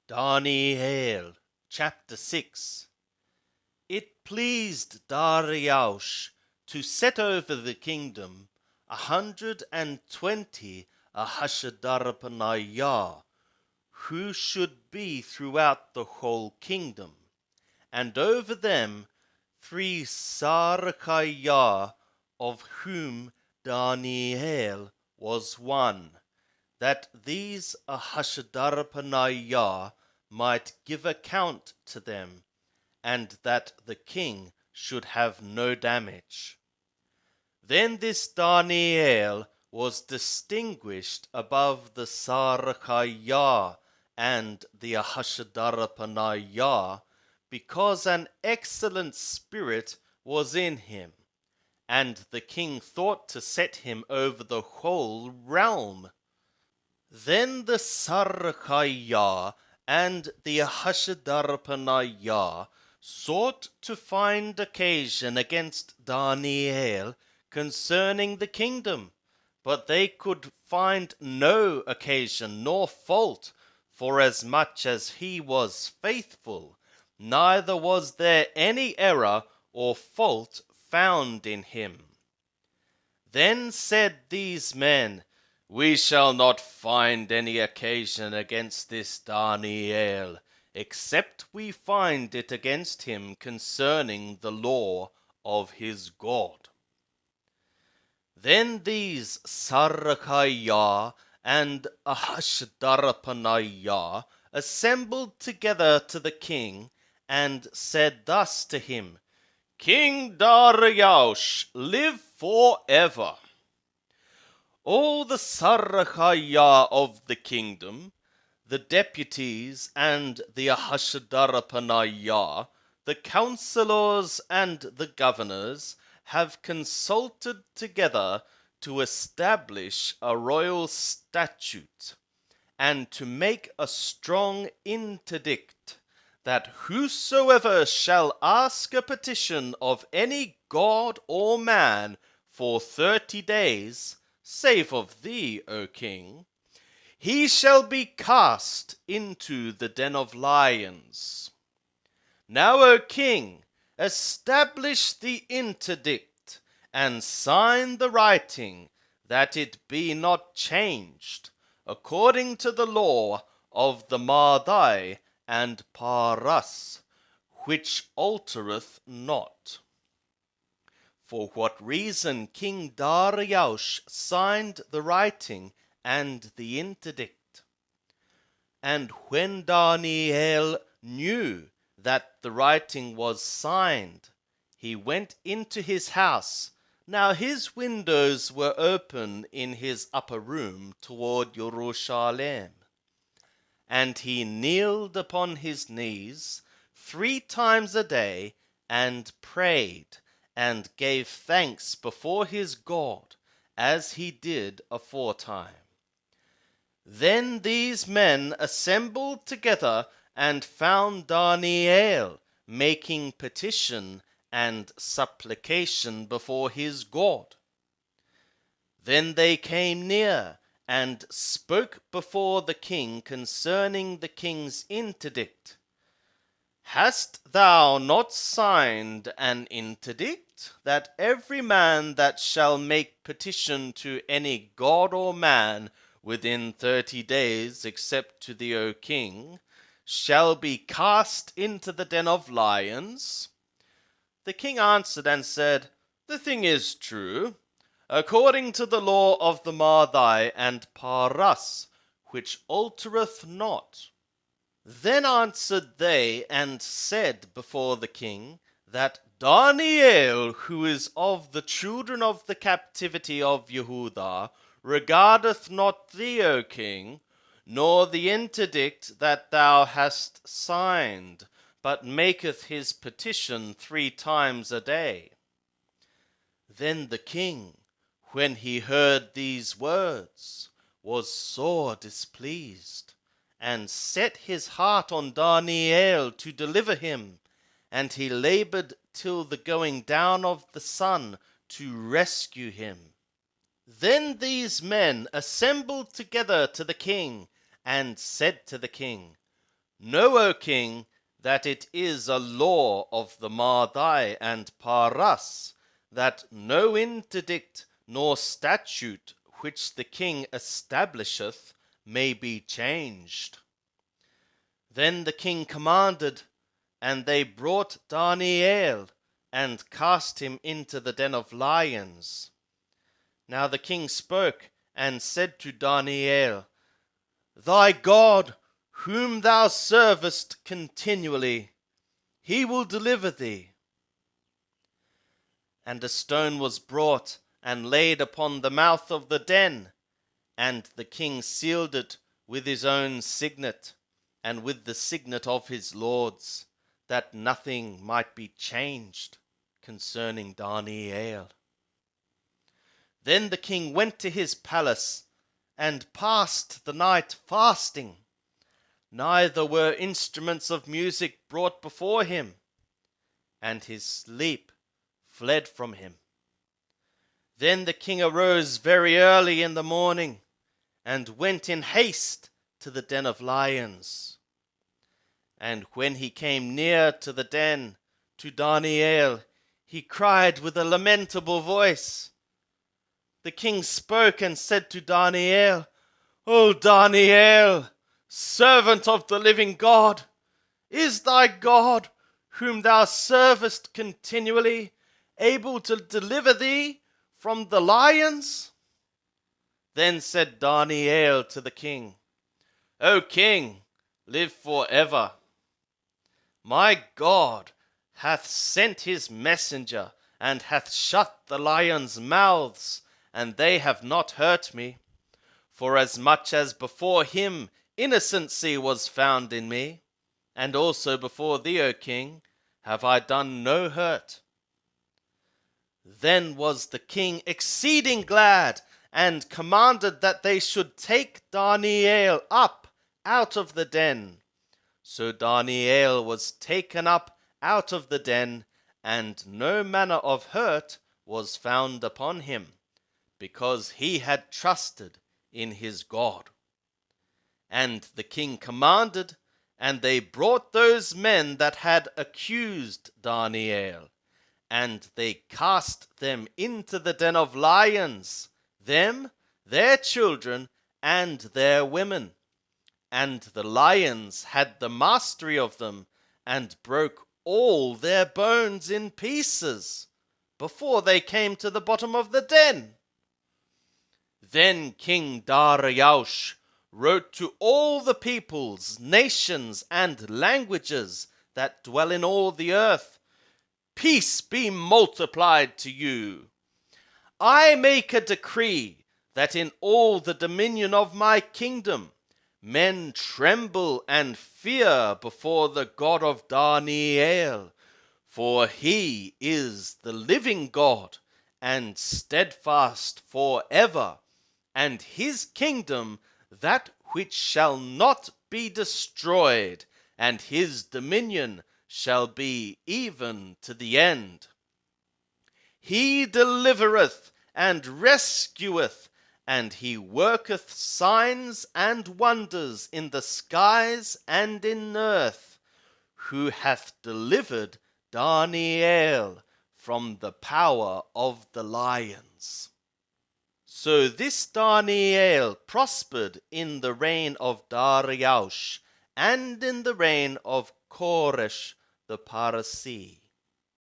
Daniel, chapter 6. It pleased Darius to set over the kingdom 120 Ahasudarpanayah, who should be throughout the whole kingdom, and over them 3 Sarkayah, of whom Daniel was one, that these Ahasudarpanayah might give account to them, and that the king should have no damage. Then this Daniel was distinguished above the Sarkayah and the Ahasudarpanayah, because an excellent spirit was in him, and the king thought to set him over the whole realm. Then the Sarkayah and the Ahasudarpanayah sought to find occasion against Daniel concerning the kingdom, but they could find no occasion nor fault, forasmuch as he was faithful, neither was there any error or fault found in him. Then said these men, We shall not find any occasion against this Daniel, except we find it against him concerning the law of his God. Then these Sarkayah and Ahasudarpanayah assembled together to the king, and said thus to him, King Darius, live forever. All the Sarkayah of the kingdom, the deputies and the Ahasudarpanayah, the counselors and the governors, have consulted together to establish a royal statute, and to make a strong interdict, that whosoever shall ask a petition of any god or man for 30 days, save of thee, O king, he shall be cast into the den of lions. Now, O king, establish the interdict, and sign the writing, that it be not changed, according to the law of the Madai and Paras, which altereth not. For what reason King Darius signed the writing and the interdict. And when Daniel knew that the writing was signed, he went into his house. Now his windows were open in his upper room toward Jerusalem. And he kneeled upon his knees 3 times a day, and prayed, and gave thanks before his God, as he did aforetime. Then these men assembled together, and found Daniel making petition and supplication before his God. Then they came near, and spoke before the king concerning the king's interdict. Hast thou not signed an interdict, that every man that shall make petition to any god or man within 30 days, except to thee, O king, shall be cast into the den of lions? The king answered and said, The thing is true, according to the law of the Madai and Paras, which altereth not. Then answered they and said before the king, that Daniel, who is of the children of the captivity of Yehudah, regardeth not thee, O king, nor the interdict that thou hast signed, but maketh his petition 3 times a day. Then the king, when he heard these words, was sore displeased, and set his heart on Daniel to deliver him, and he labored till the going down of the sun to rescue him. Then these men assembled together to the king, and said to the king, Know, O king, that it is a law of the Madai and Paras, that no interdict nor statute which the king establisheth may be changed. Then the king commanded, and they brought Daniel, and cast him into the den of lions. Now the king spoke, and said to Daniel, Thy God, whom thou servest continually, he will deliver thee. And a stone was brought, and laid upon the mouth of the den, and the king sealed it with his own signet, and with the signet of his lords, that nothing might be changed concerning Daniel. Then the king went to his palace, and passed the night fasting. Neither were instruments of music brought before him, and his sleep fled from him. Then the king arose very early in the morning, and went in haste to the den of lions. And when he came near to the den, to Daniel, he cried with a lamentable voice. The king spoke and said to Daniel, O Daniel, servant of the living God, is thy God, whom thou servest continually, able to deliver thee from the lions? Then said Daniel to the king, O king, live forever. My God hath sent his messenger, and hath shut the lions' mouths, and they have not hurt me. Forasmuch as before him innocency was found in me, and also before thee, O king, have I done no hurt. Then was the king exceeding glad, and commanded that they should take Daniel up out of the den. So Daniel was taken up out of the den, and no manner of hurt was found upon him, because he had trusted in his God. And the king commanded, and they brought those men that had accused Daniel, and they cast them into the den of lions, them, their children, and their women. And the lions had the mastery of them, and broke all their bones in pieces, before they came to the bottom of the den. Then King Darius wrote to all the peoples, nations, and languages that dwell in all the earth, Peace be multiplied to you. I make a decree that in all the dominion of my kingdom men tremble and fear before the God of Daniel, for he is the living God, and steadfast forever, and his kingdom that which shall not be destroyed, and his dominion shall be even to the end. He delivereth and rescueth, and he worketh signs and wonders in the skies and in earth, who hath delivered Daniel from the power of the lions. So this Daniel prospered in the reign of Darius, and in the reign of Koresh the Parasi.